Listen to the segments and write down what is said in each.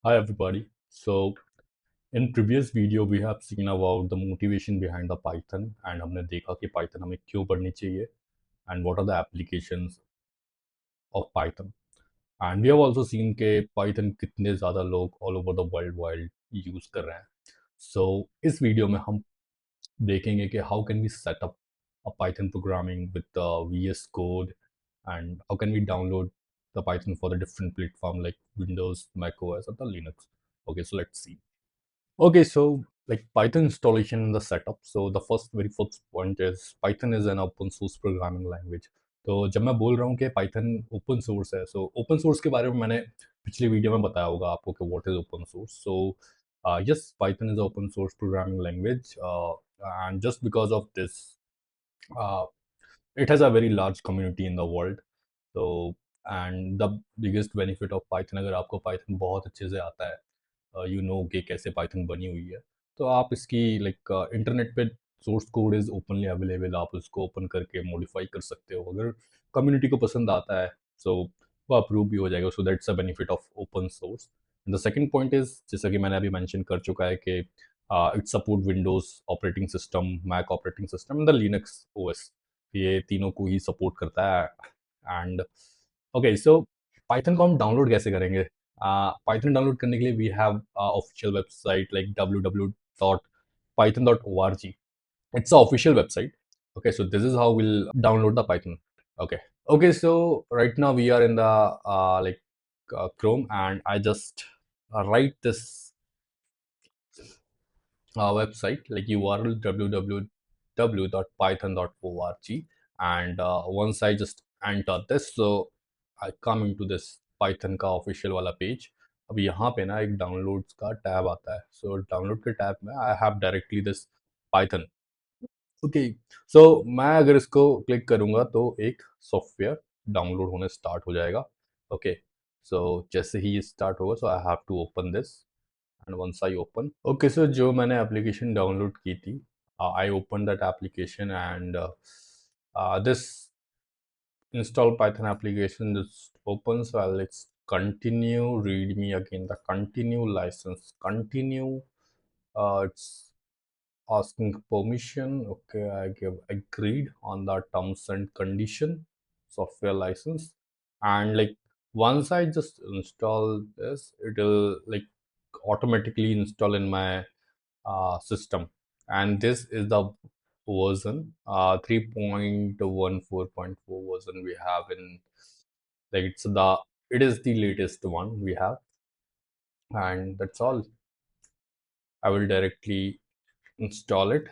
Hi everybody. So in previous video we have seen about the motivation behind the Python and हमने देखा कि Python हमें क्यों पढ़नी चाहिए and what are the applications of Python. And we have also seen कि Python कितने ज़्यादा लोग all over the world use कर रहे हैं. So इस वीडियो में हम देखेंगे कि how can we set up a Python programming with the VS Code and how can we download the Python for the different platform like Windows, Mac OS or the Linux. Okay, so let's see. Okay, so like Python installation and the setup. So the very first point is Python is an open source programming language. तो जब मैं बोल रहा हूँ कि Python open source है, so open source के बारे में मैंने पिछली वीडियो में बताया होगा आपको कि what is open source. So yes, Python is open source programming language, and just because of this, uh, it has a very large community in the world. So and the biggest benefit of Python, अगर आपको Python बहुत अच्छे से आता है, you know कि कैसे Python बनी हुई है, तो आप इसकी लाइक इंटरनेट पे source code is openly available, आप उसको ओपन करके मॉडिफाई कर सकते हो अगर कम्युनिटी को पसंद आता है. सो वो अप्रूव भी हो जाएगा. So that's a benefit of open source. The second point is, जैसा कि मैंने अभी मेंशन कर चुका है कि it support Windows operating system, Mac operating system and the Linux OS. ये तीनों को ही सपोर्ट करता है. एंड ओके, सो पाइथन को हम डाउनलोड कैसे करेंगे? पाइथन डाउनलोड करने के लिए we have official website like www.python.org. It's an official website. Okay, so this is how we'll download the Python. Okay. Okay, so right now we are in the Chrome, and I just write this website like URL www.python.org. And once I just enter this, so I come into this Python का official वाला page. अब यहाँ पे ना एक downloads का tab आता है. सो डाउनलोड के टैब में I have directly this Python. Okay, so मैं अगर इसको क्लिक करूँगा तो एक सॉफ्टवेयर डाउनलोड होने स्टार्ट हो जाएगा. ओके, सो जैसे ही ये स्टार्ट होगा, so I have to open this. And once I open, okay, so जो मैंने एप्लीकेशन डाउनलोड की थी, I open that application and this install Python application is open. So let's continue. Read me again the continue license. Continue. It's asking permission. Okay, I give agreed on the terms and condition software license. And like once I just install this, it'll like automatically install in my system. And this is the version 3.14.4 version we have in, like it is the latest one we have. And that's all. I will directly install it.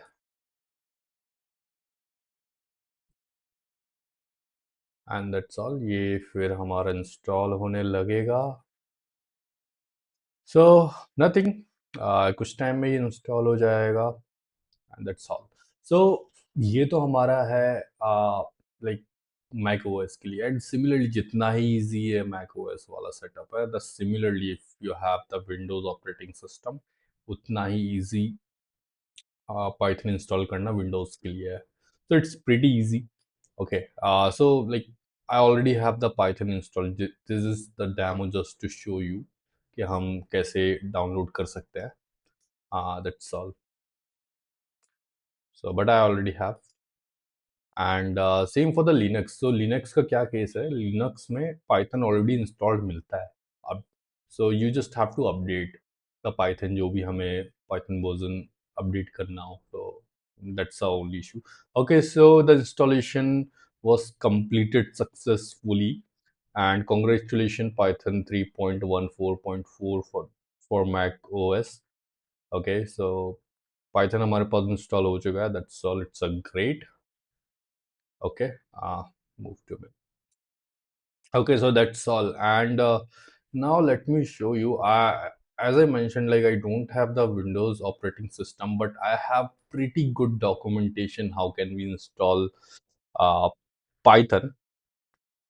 And that's all. ये फिर हमारा install होने लगेगा. So nothing, कुछ time में ये install हो जाएगा. And that's all. सो ये तो हमारा है लाइक मैक ओएस के लिए. एंड सिमिलरली जितना ही इजी है मैक ओएस वाला सेटअप है, the similarly if you have the Windows operating system, उतना ही इजी पाइथन इंस्टॉल करना विंडोज के लिए है. So it's pretty easy. Okay, so like I already have the Python installed. This is the demo just to show you कि हम कैसे download कर सकते हैं. That's all. So but I already have. And same for the Linux. So Linux का क्या case है, Linux में पाइथन ऑलरेडी इंस्टॉल्ड मिलता है अब. So you just have to update the Python, जो भी हमें पाइथन वर्जन अपडेट करना हो. तो that's the only issue. Okay, so the installation was completed successfully, and congratulations Python 3.14.4 for Mac OS. Okay, so Python हमारे पास install हो चुका है. That's all. It's a great. Okay, move to me. Okay, so that's all. And now let me show you. As I mentioned, like I don't have the Windows operating system, but I have pretty good documentation how can we install uh, Python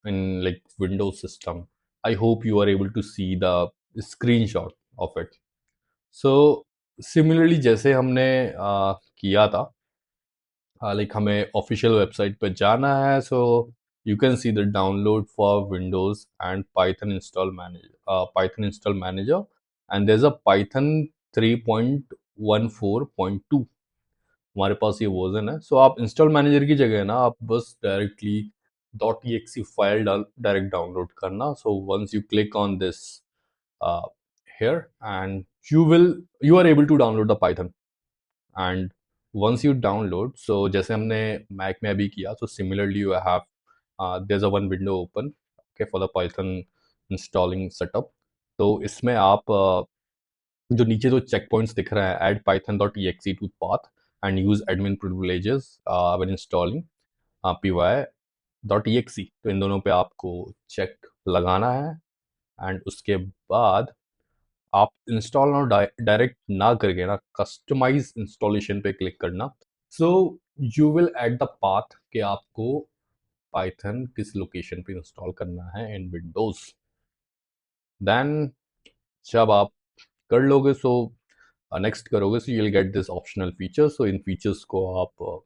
in like Windows system. I hope you are able to see the screenshot of it. So similarly, जैसे हमने किया था, like हमें official website पर जाना है. So you can see the download for Windows and Python install manager, and there is a Python 3.14.2, हमारे पास ये वर्जन है। सो आप इंस्टॉल मैनेजर की जगह ना आप बस directly .exe file direct download करना। So once you click on this here and you are able to download the python, and once you download, so जैसे हमने मैक में अभी किया, so similarly you have there's a one window open, okay, for the python installing setup। तो इसमें आप जो नीचे जो चेक पॉइंट्स दिख रहा है, add python.exe to path and use admin privileges when installing py.exe, तो इन दोनों पे आपको चेक लगाना है। एंड उसके बाद आप इंस्टॉल और डायरेक्ट ना करके ना कस्टमाइज इंस्टॉलेशन पे क्लिक करना। सो you will at the path कि आपको पाइथन किस लोकेशन पे इंस्टॉल करना है इन विंडोज। देन जब आप कर लोगे, सो नेक्स्ट करोगे, so you will get this optional features. So इन फीचर्स को आप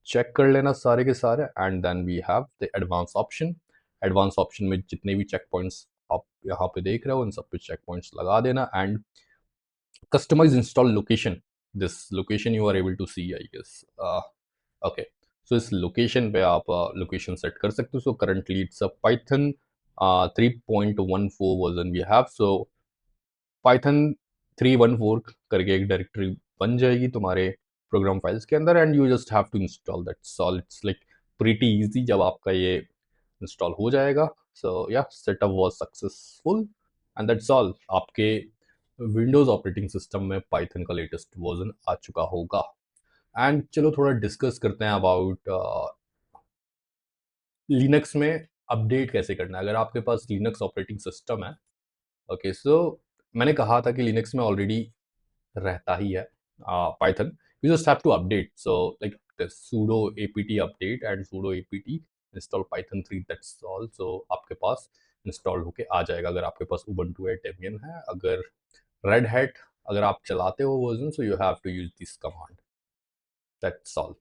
चेक कर लेना सारे के सारे, and then we have the advance option. Advance option में जितने भी चेक पॉइंट्स आप यहाँ पे देख रहे हो, इन सब पे चेक पॉइंट्स लगा देना। And customize install location, this location you are able to see, I guess, okay, so इस location पे आप location set कर सकते हो। so currently it's a python 3.14 version we have। so python 314 करके एक डायरेक्टरी बन जाएगी तुम्हारे प्रोग्राम फाइल्स के अंदर, and you just have to install, that's all. It's like pretty easy जब आपका ये इंस्टॉल हो जाएगा। सो या setup was successful and that's all. आपके विंडोज ऑपरेटिंग सिस्टम में पाइथन का लेटेस्ट वर्जन आ चुका होगा। एंड चलो थोड़ा डिस्कस करते हैं अबाउट लिनक्स में अपडेट कैसे करना है अगर आपके पास लिनक्स ऑपरेटिंग सिस्टम है। ओके, सो मैंने कहा था कि लिनक्स में ऑलरेडी रहता ही है Python, you just have to update. So like sudo apt update and sudo apt install python 3, that's all. So आपके पास इंस्टॉल होके आ जाएगा अगर आपके पास ubuntu 8 debian है। अगर रेड हैट अगर आप चलाते हो version, so you have to use this command, that's all.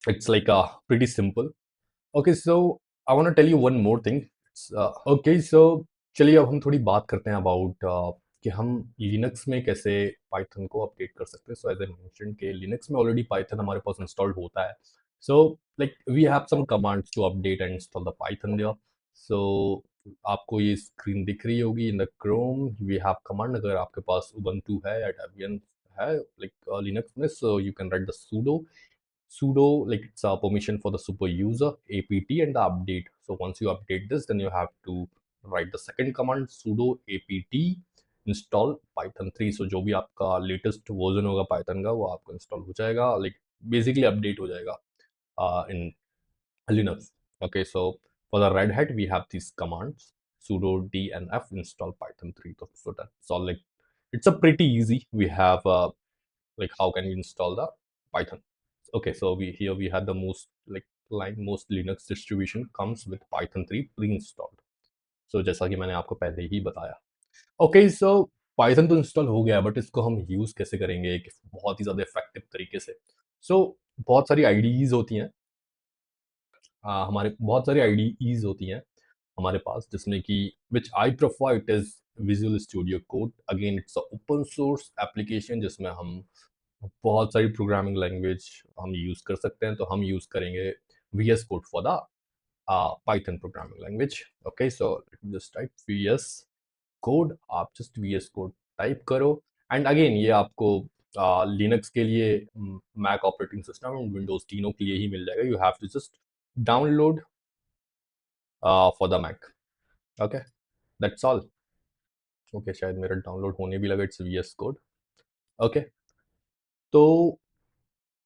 It's like pretty simple। Okay, so I want to tell you one more thing. Okay, so चलिए अब हम थोड़ी बात करते हैं अबाउट कि हम लिनक्स में कैसे पाइथन को अपडेट कर सकते हैं। सो एज आई मेंशन कि लिनक्स में ऑलरेडी पाइथन हमारे पास इंस्टॉल्ड होता है। So like we have some commands to update and install the Python there. So आपको ये स्क्रीन दिख रही होगी in the Chrome, we have command. अगर आपके पास ubuntu है या debian है लाइक लिनक्स में, so you can write the sudo, like it's a permission for the super user apt and the update। so once you update this, then you have to write the second command sudo apt install python 3। so जो भी आपका latest version होगा Python का वो आपको install हो जाएगा, like basically update हो जाएगा in Linux। Okay, so for the Red Hat, we have these commands sudo dnf install python 3। So that's all. Like it's a pretty easy. We have like how can we install the Python? Okay, so we here we have the most like most Linux distribution comes with Python 3 pre-installed। So जैसा कि मैंने आपको पहले ही बताया। Okay, सो Python तो install हो गया, but इसको हम यूज़ कैसे करेंगे एक बहुत ही ज़्यादा इफेक्टिव तरीके से। सो बहुत सारी आईडीज़ होती हैं, हमारे बहुत सारी आईडीईज होती हैं हमारे पास, जिसमें कि which I prefer it is Visual Studio code. Again it's a open source application जिसमें हम बहुत सारी प्रोग्रामिंग लैंग्वेज हम यूज़ कर सकते हैं। तो हम यूज़ करेंगे V S code for the Python programming language. Okay, so just type V S code, आप just V S code type करो। एंड अगेन ये आपको लिनक्स के लिए, मैक ऑपरेटिंग सिस्टम और विंडोज तीनों के लिए ही मिल जाएगा। You have to just download for the Mac. Okay, that's all. Okay, शायद मेरा डाउनलोड होने भी लगा, it's V S code. Okay, तो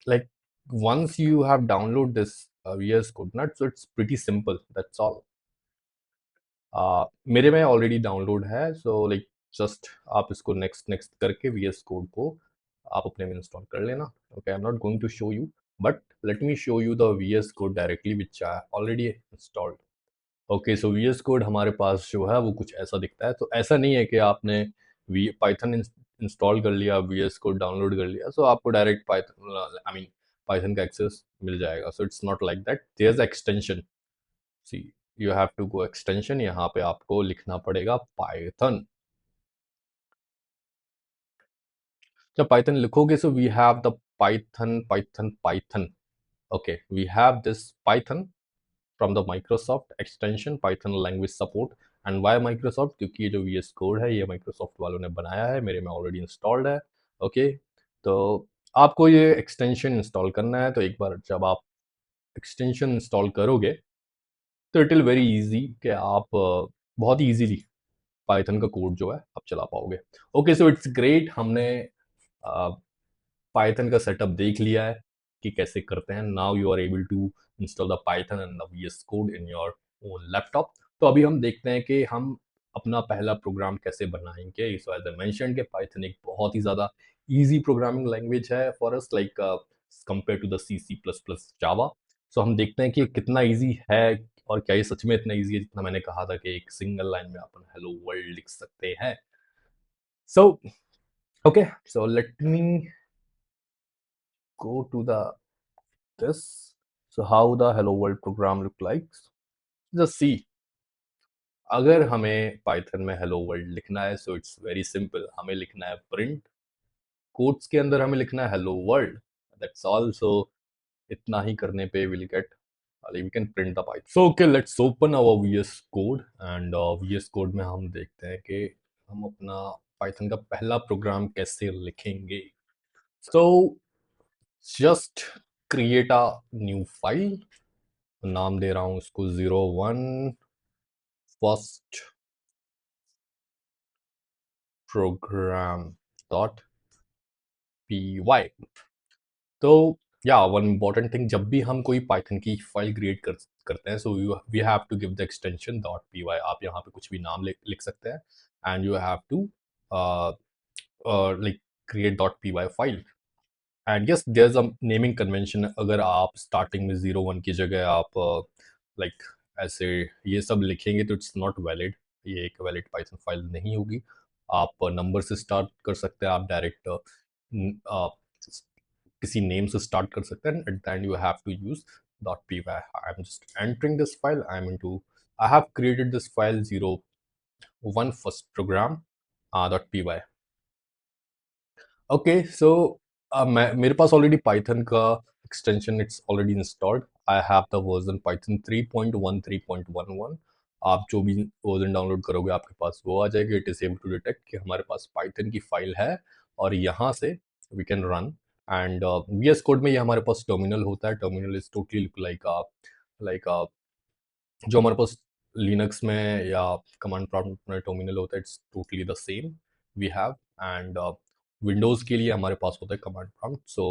like once you have download this VS Code Nut, so it's pretty simple, that's all। मेरे में already download है, सो लाइक जस्ट आप इसको नेक्स्ट नेक्स्ट करके VS Code को आप अपने में इंस्टॉल कर लेना। Okay, I am not going to show you, but let me show you the VS Code directly which I already installed. Okay, so V S code हमारे पास जो है वो कुछ ऐसा दिखता है। तो ऐसा नहीं है कि आपने वी पाइथन इंस्टॉल कर लिया, वी एस कोड डाउनलोड कर लिया, सो आपको direct Python I mean Python का एक्सेस मिल जाएगा। So it's not like that, there is extension. See, you have to go extension, यहाँ पे आपको लिखना पड़ेगा पाइथन। जब पाइथन लिखोगे so we have the Python okay we have this Python from the Microsoft extension Python language support and by Microsoft क्योंकि ये जो वी एस कोड है ये माइक्रोसॉफ्ट वालों ने बनाया है, मेरे में ऑलरेडी इंस्टॉल्ड है। ओके तो आपको ये एक्सटेंशन इंस्टॉल करना है, तो एक बार जब आप एक्सटेंशन इंस्टॉल करोगे तो इट विल वेरी इजी कि आप बहुत ही इजीली पाइथन का कोड जो है आप चला पाओगे। ओके सो इट्स ग्रेट, हमने पाइथन का सेटअप देख लिया है कि कैसे करते हैं। Now you are able to install the Python and the VS code in your own laptop. तो अभी हम देखते हैं कि हम अपना पहला प्रोग्राम कैसे बनाएंगे। सो एज आई मेंशन कि पाइथन एक बहुत ही ज़्यादा इजी प्रोग्रामिंग लैंग्वेज है for us, like compare to the C C plus plus Java. So हम देखते हैं कि ये कितना ईजी है और क्या ये सच में इतना ईजी है जितना मैंने कहा था कि एक सिंगल लाइन में अपन हेलो वर्ल्ड लिख सकते हैं। So okay so let me go to the this. So how the hello world program look like? Just see. अगर हमें पाइथन में हेलो वर्ल्ड लिखना है सो इट्स वेरी सिंपल, हमें लिखना है प्रिंट, कोट्स के अंदर हमें लिखना है hello world, that's all. So इतना ही करने पे will get we can print the Python. So okay let's open our VS code and VS code में हम देखते हैं कि हम अपना पाइथन का पहला प्रोग्राम कैसे लिखेंगे। So just create a new file, नाम दे रहा हूं इसको 01 first program dot P Y. तो या वन इम्पॉर्टेंट थिंग, जब भी हम कोई पाइथन की फाइल क्रिएट करते हैं so you we have to give the extension dot P Y. आप यहाँ पे कुछ भी नाम लिख सकते हैं and you have to like create dot P Y file and yes there is a naming convention. अगर आप स्टार्टिंग में 01 की जगह आप लाइक ऐसे ये सब लिखेंगे तो इट्स नॉट वैलिड, ये एक वैलिड पाइथन फाइल नहीं होगी। आप नंबर से स्टार्ट कर सकते हैं, आप डायरेक्ट किसी नेम से स्टार्ट कर सकते हैं at the end you have to use dot P Y. I am just entering this file, I am into I have created this file 01 first program dot P Y. Okay so मैं मेरे पास already Python का extension it's already installed. I have the version Python 3.1 3.11। आप जो भी version download करोगे आपके पास वो आ जाएगा। It is able to detect कि हमारे पास पाइथन की फाइल है और यहाँ से we can run and V S code में ये हमारे पास टर्मिनल होता है। टर्मिनल इज टोटली लाइक जो हमारे पास लिनक्स में या कमांड प्रॉम्प्ट में टर्मिनल होता है it's totally the same we have and Windows के लिए हमारे पास होता है command prompt. So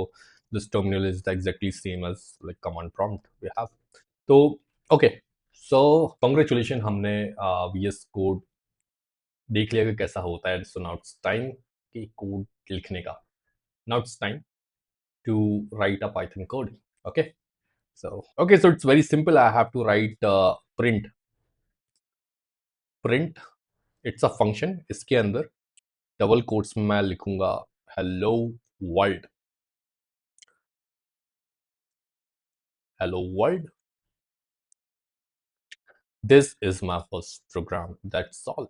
this terminal is the exactly same as like command prompt we have. तो ओके सो कॉन्ग्रेचुलेशन, हमने वी एस कोड देख लिया कि कैसा होता है। सो नाउ इट्स टाइम कि कोड लिखने का, now it's time to write a Python code. Okay so it's very simple. I have to write print it's a function, इसके अंदर डबल कोट्स में मैं लिखूंगा hello world, hello world, this is my first program, that's all.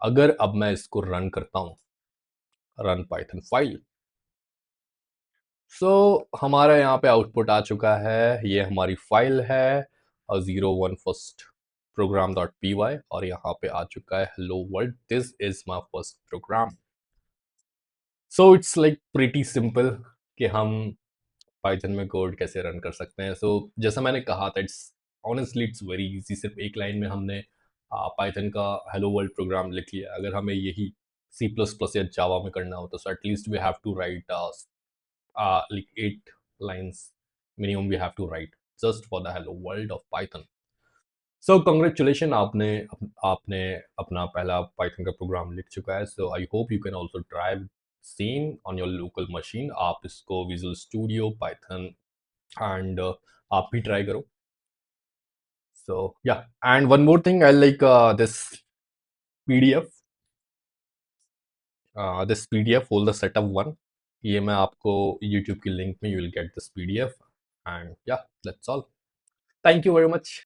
अगर अब मैं इसको run करता हूं, रन पाइथन फाइल, सो हमारा यहाँ पे आउटपुट आ चुका है। ये हमारी फाइल है 01 first program dot P Y और यहाँ पे आ चुका है hello world, this is my first program. So it's like pretty simple कि हम पाइथन में कोड कैसे रन कर सकते हैं। सो जैसा मैंने कहा था it's honestly it's very easy. सिर्फ एक लाइन में हमने पाइथन का हेलो वर्ल्ड प्रोग्राम लिख लिया। अगर हमें यही सी प्लस प्लस या जावा में करना हो तो at least we have to write like 8 lines minimum we have to write just for the hello world of Python. So congratulation, आपने अपना पहला पाइथन का प्रोग्राम लिख चुका है। So I hope you can also try same on your local machine. आप इसको visual studio Python and आप भी ट्राई करो। So yeah and one more thing I like this PDF, this PDF whole the setup one. ये मैं आपको YouTube की link में you will get this PDF and yeah that's all. Thank you very much.